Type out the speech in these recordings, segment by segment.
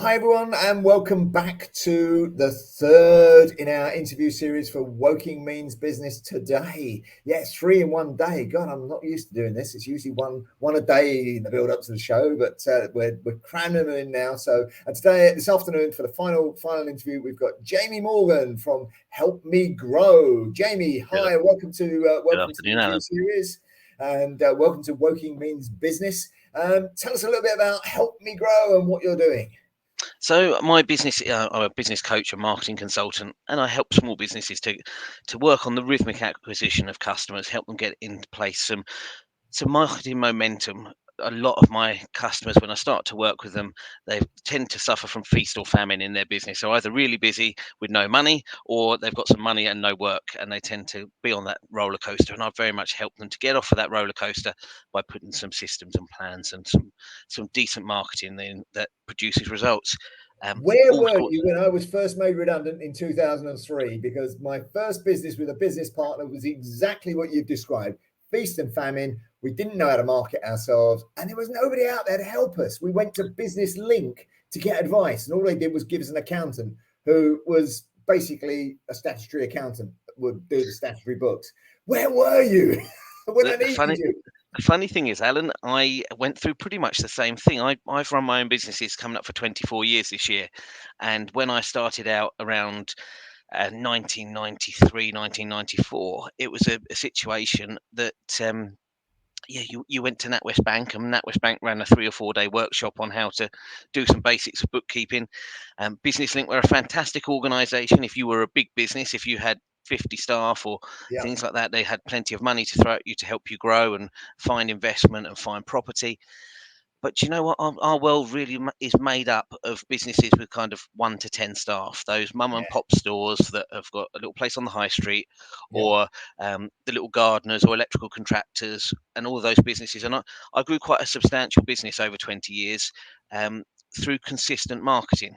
Hi, everyone, and welcome back to the third in our interview series for Woking Means Business today. Yes, 3 in one day. God, I'm not used to doing this. It's usually one a day in the build up to the show, but we're cramming them in now. So this afternoon, for the final interview, we've got Jamie Morgan from Help Me Grow. Jamie, hi, welcome to Good the afternoon, interview Alan. series, and welcome to Woking Means Business. Tell us a little bit about Help Me Grow and what you're doing. So my business, I'm a business coach and marketing consultant, and I help small businesses to work on the rhythmic acquisition of customers, help them get into place some marketing momentum. A lot of my customers, when I start to work with them, they tend to suffer from feast or famine in their business. So either really busy with no money, or they've got some money and no work, and they tend to be on that roller coaster. And I very much help them to get off of that roller coaster by putting some systems and plans and some decent marketing in that produces results. Where All were sorts. you when I was first made redundant in 2003? Because my first business with a business partner was exactly what you've described: feast and famine. We didn't know how to market ourselves, and there was nobody out there to help us. We went to Business Link to get advice, and all they did was give us an accountant who was basically a statutory accountant that would do the statutory books. Where were you when I The needed funny you? The funny thing is, Alan, I went through pretty much the same thing. I've run my own businesses coming up for 24 years this year. And when I started out around 1993, 1994, it was a situation that, you went to NatWest Bank, and NatWest Bank ran a 3 or 4 day workshop on how to do some basics of bookkeeping. Business Link were a fantastic organisation. If you were a big business, if you had 50 staff or Yeah, things like that, they had plenty of money to throw at you to help you grow and find investment and find property. But you know what? Our world really is made up of businesses with kind of 1 to 10 staff. Those mum and yeah, pop stores that have got a little place on the high street, yeah, or the little gardeners or electrical contractors, and all of those businesses. And I grew quite a substantial business over 20 years um, through consistent marketing.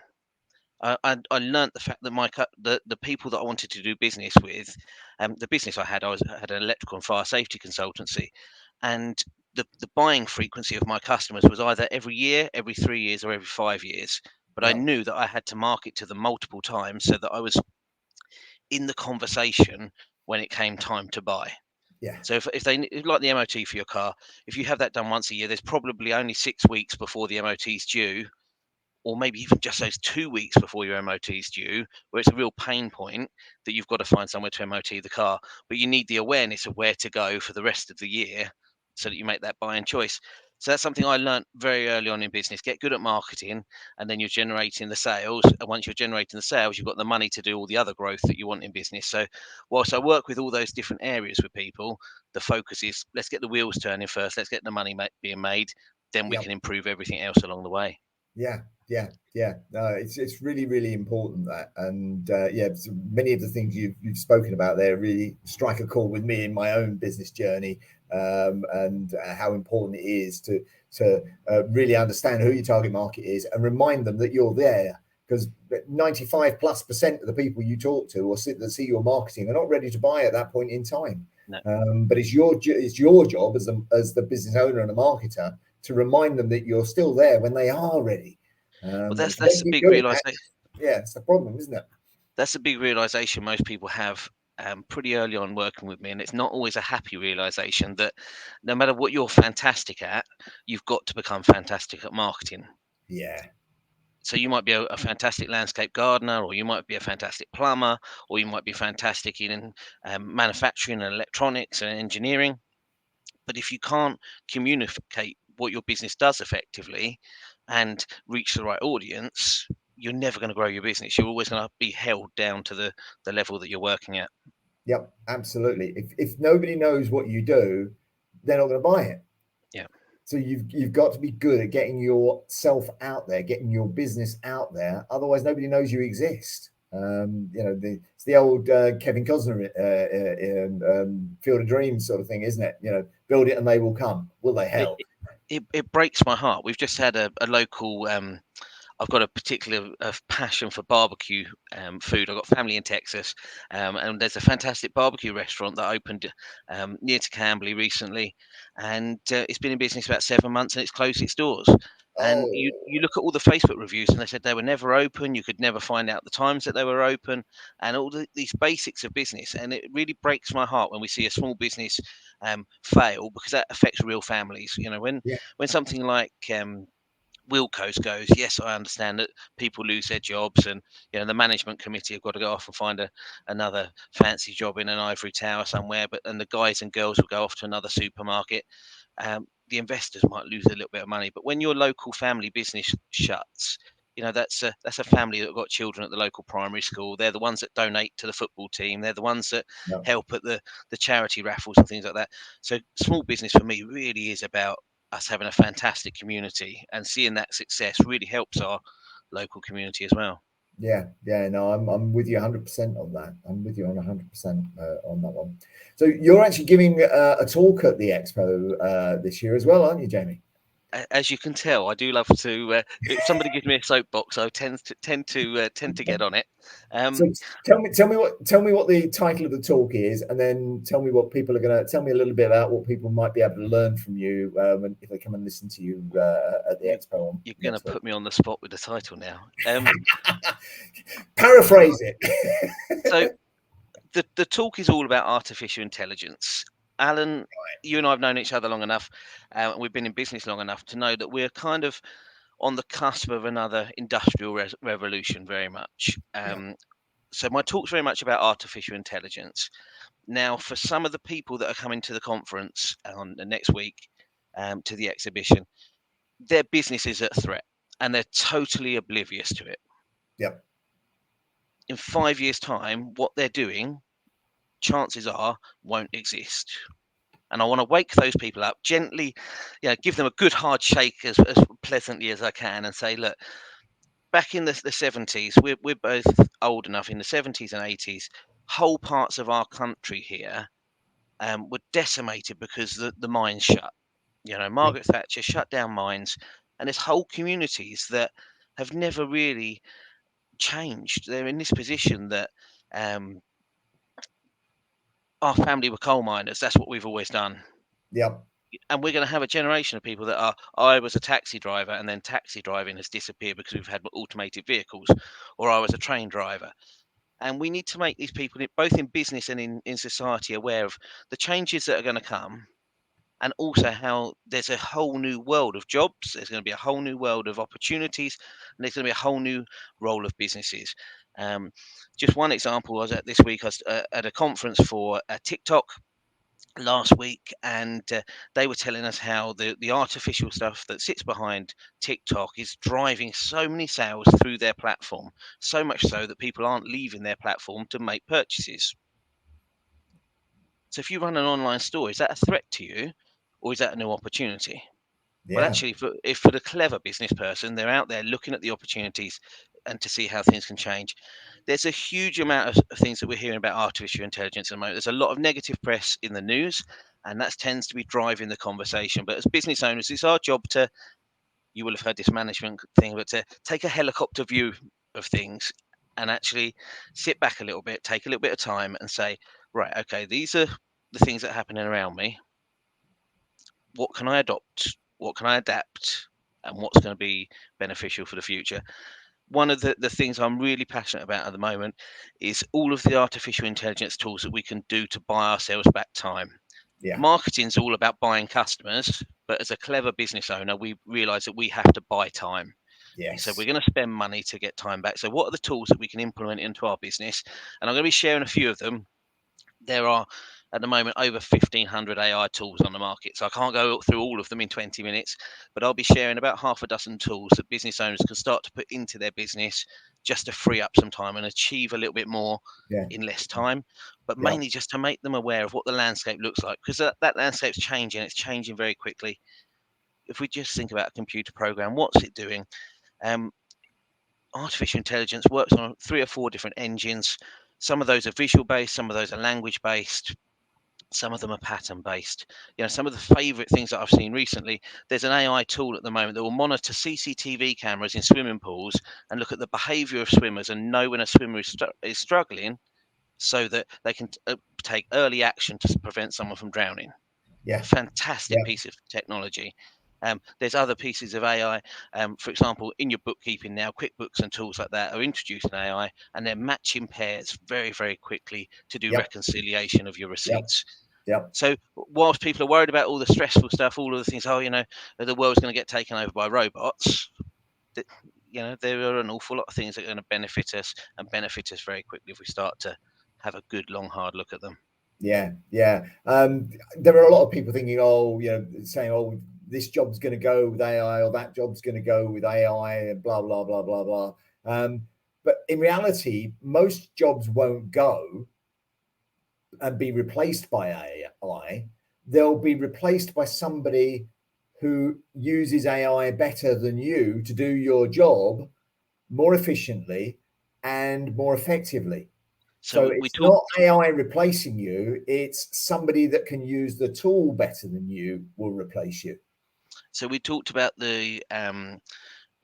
I learnt the fact that the people that I wanted to do business with, the business I had an electrical and fire safety consultancy, and the buying frequency of my customers was either every year, every 3 years, or every 5 years. But I yeah, knew that I had to market to them multiple times so that I was in the conversation when it came time to buy. yeah, So if like the MOT for your car, if you have that done once a year, there's probably only 6 weeks before the MOT is due, or maybe even just those 2 weeks before your MOT is due, where it's a real pain point that you've got to find somewhere to MOT the car. But you need the awareness of where to go for the rest of the year so that you make that buying choice. So that's something I learned very early on in business. Get good at marketing, and then you're generating the sales. And once you're generating the sales, you've got the money to do all the other growth that you want in business. So, whilst I work with all those different areas with people, the focus is let's get the wheels turning first. Let's get the money being made. Then we yeah. can improve everything else along the way. Yeah, yeah. No, it's really important that, and yeah, so many of the things you've spoken about there really strike a chord with me in my own business journey, and how important it is to really understand who your target market is and remind them that you're there. Because 95+% of the people you talk to or that see your marketing are not ready to buy at that point in time. No. But it's your job as the business owner and a marketer to remind them that you're still there when they are ready. Well, And that's if you don't that's a keep big doing that, realization. yeah, it's the problem, isn't it? That's a big realization most people have pretty early on working with me, and it's not always a happy realization that no matter what you're fantastic at, you've got to become fantastic at marketing. Yeah, So you might be a fantastic landscape gardener, or you might be a fantastic plumber, or you might be fantastic in manufacturing and electronics and engineering. But if you can't communicate what your business does effectively and reach the right audience, you're never going to grow your business. You're always going to be held down to the level that you're working at. yep, absolutely. If nobody knows what you do, they're not going to buy it. Yeah. So you've got to be good at getting yourself out there, getting your business out there. Otherwise, nobody knows you exist. It's the old Kevin Costner Field of Dreams sort of thing, isn't it? Build it and they will come. Will they? It, Hell, it breaks my heart. We've just had a local. I've got a particular passion for barbecue food. I've got family in Texas, and there's a fantastic barbecue restaurant that opened near to Camberley recently, and it's been in business about 7 months, and it's closed its doors. And Oh, you look at all the Facebook reviews, and they said they were never open. You could never find out the times that they were open, and all these basics of business. And it really breaks my heart when we see a small business fail, because that affects real families. You know, yeah, when something like Wilco's goes, yes, I understand that people lose their jobs, and the management committee have got to go off and find another fancy job in an ivory tower somewhere. But and the guys and girls will go off to another supermarket. The investors might lose a little bit of money, but when your local family business shuts, that's a family that got children at the local primary school. They're the ones that donate to the football team. They're the ones that yeah, help at the charity raffles and things like that. So small business for me really is about us having a fantastic community, and seeing that success really helps our local community as well. yeah, yeah. No, I'm with you 100% on that. I'm with you on 100% on that one. So you're actually giving a talk at the expo this year as well, aren't you, Jamie? As you can tell, I do love to. If somebody gives me a soapbox, I tend to get on it. So Um, tell me what the title of the talk is, and then tell me what people are going to tell me a little bit about what people might be able to learn from you if they come and listen to you at the you, expo you're going to next week. put me on the spot with the title now. Paraphrase it. So the talk is all about artificial intelligence. Alan, you and I have known each other long enough, and we've been in business long enough to know that we're kind of on the cusp of another industrial revolution, very much. Yeah, So my talk's very much about artificial intelligence. Now, for some of the people that are coming to the conference on the next week, to the exhibition, their business is at threat, and they're totally oblivious to it. yeah, In 5 years' time, what they're doing, chances are, won't exist. And I want to wake those people up gently, give them a good hard shake as pleasantly as I can, and say, look, back in the 70s, we're both old enough. In the 70s and 80s, whole parts of our country here were decimated because the mines shut. yeah, Margaret Thatcher shut down mines, and there's whole communities that have never really changed. They're in this position that um, our family were coal miners. That's what we've always done. yeah, And we're going to have a generation of people that are, I was a taxi driver, and then taxi driving has disappeared because we've had automated vehicles, or I was a train driver. And we need to make these people, both in business and in society, aware of the changes that are going to come, and also how there's a whole new world of jobs. There's going to be a whole new world of opportunities, and there's going to be a whole new role of businesses. Um, just one example was at this week, I was at a conference for TikTok last week, and they were telling us how the artificial stuff that sits behind TikTok is driving so many sales through their platform, so much so that people aren't leaving their platform to make purchases. So if you run an online store, is that a threat to you, or is that a new opportunity? Well, yeah, actually, for the clever business person, they're out there looking at the opportunities and to see how things can change. There's a huge amount of things that we're hearing about artificial intelligence at the moment. There's a lot of negative press in the news, and that tends to be driving the conversation. But as business owners, it's our job to, you will have heard this management thing, but to take a helicopter view of things and actually sit back a little bit, take a little bit of time and say, right, okay, these are the things that are happening around me. What can I adopt? What can I adapt? And what's going to be beneficial for the future? One of the things I'm really passionate about at the moment is all of the artificial intelligence tools that we can do to buy ourselves back time. yeah, Marketing's all about buying customers, but as a clever business owner, we realize that we have to buy time. So we're yes, going to spend money to get time back. So what are the tools that we can implement into our business? And I'm going to be sharing a few of them. There are at the moment over 1,500 AI tools on the market. So I can't go through all of them in 20 minutes, but I'll be sharing about half a dozen tools that business owners can start to put into their business just to free up some time and achieve a little bit more yeah, in less time, but yeah, mainly just to make them aware of what the landscape looks like, because that landscape's changing. It's changing very quickly. If we just think about a computer program, what's it doing? Um, Artificial intelligence works on 3 or 4 different engines. Some of those are visual based, some of those are language based, some of them are pattern based. Some of the favorite things that I've seen recently, there's an AI tool at the moment that will monitor CCTV cameras in swimming pools and look at the behavior of swimmers and know when a swimmer is struggling, so that they can take early action to prevent someone from drowning. yeah, Fantastic yeah, piece of technology. There's other pieces of AI. For example, in your bookkeeping now, QuickBooks and tools like that are introducing AI, and they're matching pairs very, very quickly to do Yep. reconciliation of your Yep. receipts. Yep. So whilst people are worried about all the stressful stuff, all of the things, the world's going to get taken over by robots, there are an awful lot of things that are going to benefit us and benefit us very quickly if we start to have a good, long, hard look at them. Yeah, yeah. There are a lot of people thinking, saying, oh, this job's going to go with AI or that job's going to go with AI and blah, blah, blah, blah, blah. But in reality, most jobs won't go and be replaced by AI. They'll be replaced by somebody who uses AI better than you to do your job more efficiently and more effectively. So So we it's talk. not AI replacing you, it's somebody that can use the tool better than you will replace you. So we talked about the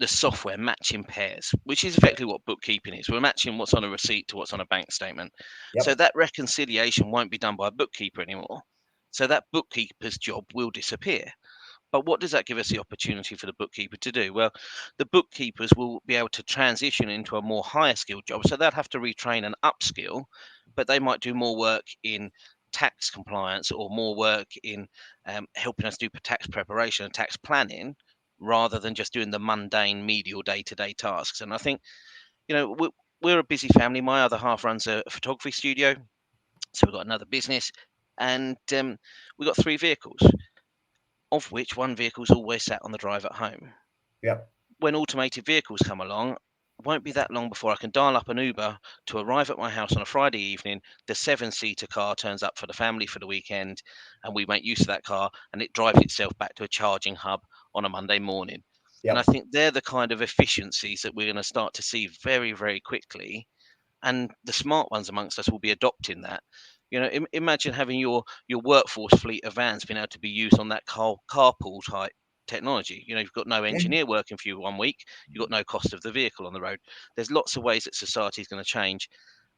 software matching pairs, which is effectively what bookkeeping is. We're matching what's on a receipt to what's on a bank statement. So Yep. that reconciliation won't be done by a bookkeeper anymore. So that bookkeeper's job will disappear. But what does that give us the opportunity for the bookkeeper to do? Well, the bookkeepers will be able to transition into a more higher skilled job. So they'll have to retrain and upskill, but they might do more work in tax compliance or more work in helping us do tax preparation and tax planning rather than just doing the mundane medial day-to-day tasks. And I think, we're a busy family. My other half runs a photography studio. So we've got another business, and we've got 3 vehicles, of which one vehicle's always sat on the drive at home. Yep. When automated vehicles come along, it won't be that long before I can dial up an Uber to arrive at my house on a Friday evening. The 7-seater car turns up for the family for the weekend, and we make use of that car, and it drives itself back to a charging hub on a Monday morning. And I Yep. think they're the kind of efficiencies that we're going to start to see very, very quickly, and the smart ones amongst us will be adopting that. Imagine having your workforce fleet of vans being able to be used on that carpool type technology. You've got no Yeah. engineer working for you one week, you've got no cost of the vehicle on the road. There's lots of ways that society is going to change,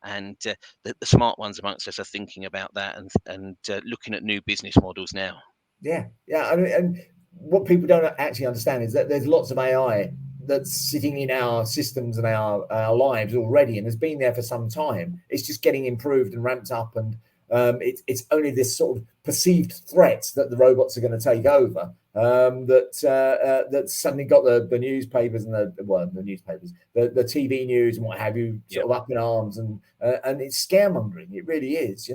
and the smart ones amongst us are thinking about that and looking at new business models now. Yeah. Yeah. And what people don't actually understand is that there's lots of AI that's sitting in our systems and our lives already and has been there for some time. It's just getting improved and ramped up. And it's only this sort of perceived threat that the robots are going to take over that suddenly got the newspapers and the newspapers, the TV news and what have you, Yeah. sort of up in arms, and it's scaremongering. It really is,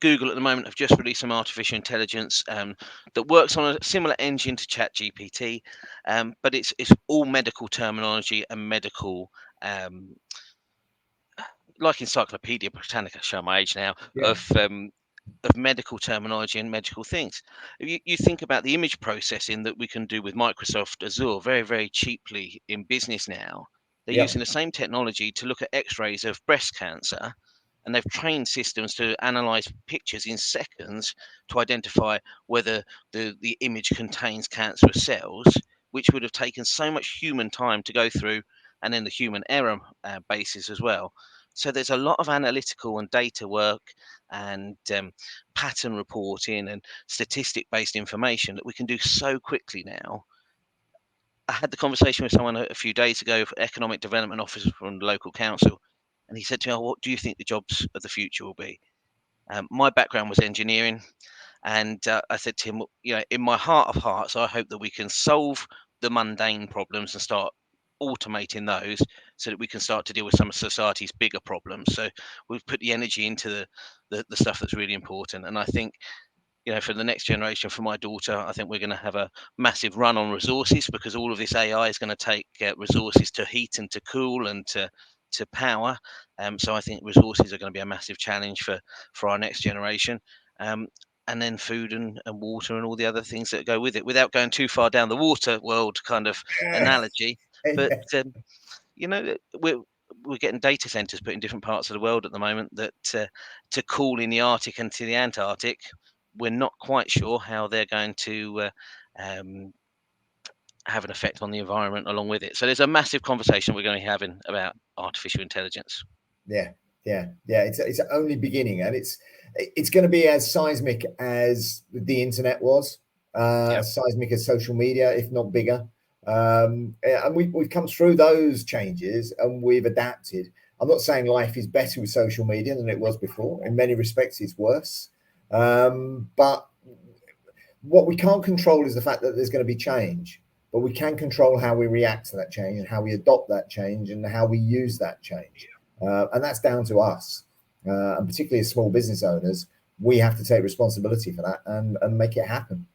Google at the moment have just released some artificial intelligence that works on a similar engine to ChatGPT, but it's all medical terminology and medical, like Encyclopedia Britannica, show my age now, Yeah. of medical terminology and medical things. You think about the image processing that we can do with Microsoft Azure very, very cheaply in business now. They're Yeah. using the same technology to look at x-rays of breast cancer, and they've trained systems to analyze pictures in seconds to identify whether the image contains cancerous cells, which would have taken so much human time to go through, and then the human error basis as well. So there's a lot of analytical and data work and pattern reporting and statistic based information that we can do so quickly now. I had the conversation with someone a few days ago, economic development officer from the local council, and he said to me, "Oh, what do you think the jobs of the future will be?" My background was engineering, and I said to him, in my heart of hearts, I hope that we can solve the mundane problems and start automating those so that we can start to deal with some of society's bigger problems. So we've put the energy into the stuff that's really important. And I think, for the next generation, for my daughter, I think we're going to have a massive run on resources, because all of this AI is going to take resources to heat and to cool and to power. So I think resources are going to be a massive challenge for our next generation. And then food and water and all the other things that go with it, without going too far down the water world kind of analogy. But we're getting data centers put in different parts of the world at the moment that to cool in the Arctic and to the Antarctic. We're not quite sure how they're going to um, have an effect on the environment along with it. So there's a massive conversation we're going to be having about artificial intelligence. Yeah, yeah, yeah. It's only beginning, and it's going to be as seismic as the internet was. as seismic as social media, if not bigger. And we've come through those changes and we've adapted. I'm not saying life is better with social media than it was before. In many respects, it's worse. But what we can't control is the fact that there's going to be change. But we can control how we react to that change and how we adopt that change and how we use that change. And that's down to us. And particularly as small business owners, we have to take responsibility for that and make it happen.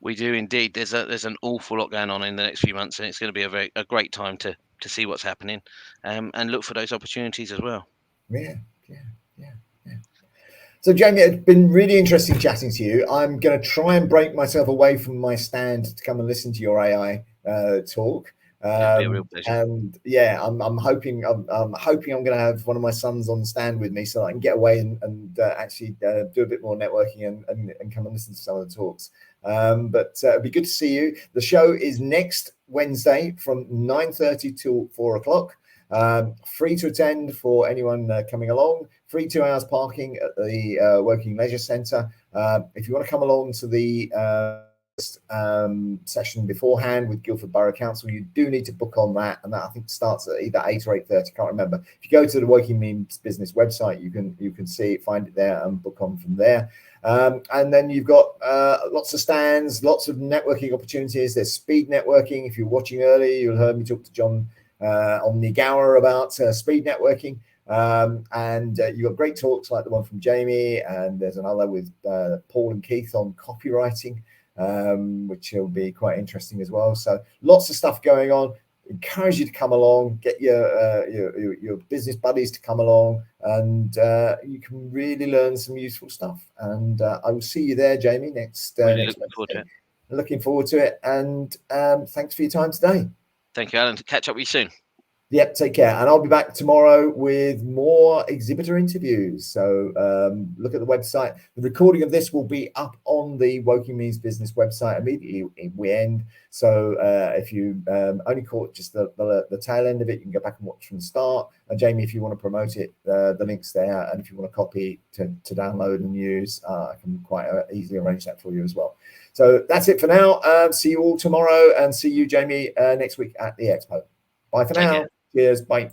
We do indeed. There's an awful lot going on in the next few months, and it's going to be a great time to see what's happening, and look for those opportunities as well. Yeah. So, Jamie, it's been really interesting chatting to you. I'm going to try and break myself away from my stand to come and listen to your AI talk. It'll be a real pleasure. And yeah, I'm hoping I'm going to have one of my sons on the stand with me so that I can get away and actually do a bit more networking and come and listen to some of the talks. But it'd be good to see you. The show is next Wednesday from 9:30 till 4 o'clock. Free to attend for anyone coming along. Free 2 hours parking at the Working Leisure Centre. If you want to come along to the session beforehand with Guildford Borough Council, you do need to book on that, and that I think starts at either 8 or 8:30. Can't remember. If you go to the Working Means Business website, you can see it, find it there, and book on from there. And then you've got lots of stands, lots of networking opportunities. There's speed networking. If you're watching early, you'll heard me talk to John on Nigawa about speed networking. And you've got great talks like the one from Jamie, and there's another with Paul and Keith on copywriting, which will be quite interesting as well. So lots of stuff going on. Encourage you to come along, get your business buddies to come along, and you can really learn some useful stuff. And I will see you there, Jamie, next Looking Wednesday. forward to it. Looking forward to it, and thanks for your time today. Thank you, Alan. Catch up with you soon. Yep, take care. And I'll be back tomorrow with more exhibitor interviews. So look at the website. The recording of this will be up on the Woking Means Business website immediately we end. So if you only caught just the tail end of it, you can go back and watch from the start. And Jamie, if you want to promote it, the link's there. And if you want a copy to download and use, I can quite easily arrange that for you as well. So that's it for now. See you all tomorrow, and see you, Jamie, next week at the Expo. Bye for now. Cheers. Bye.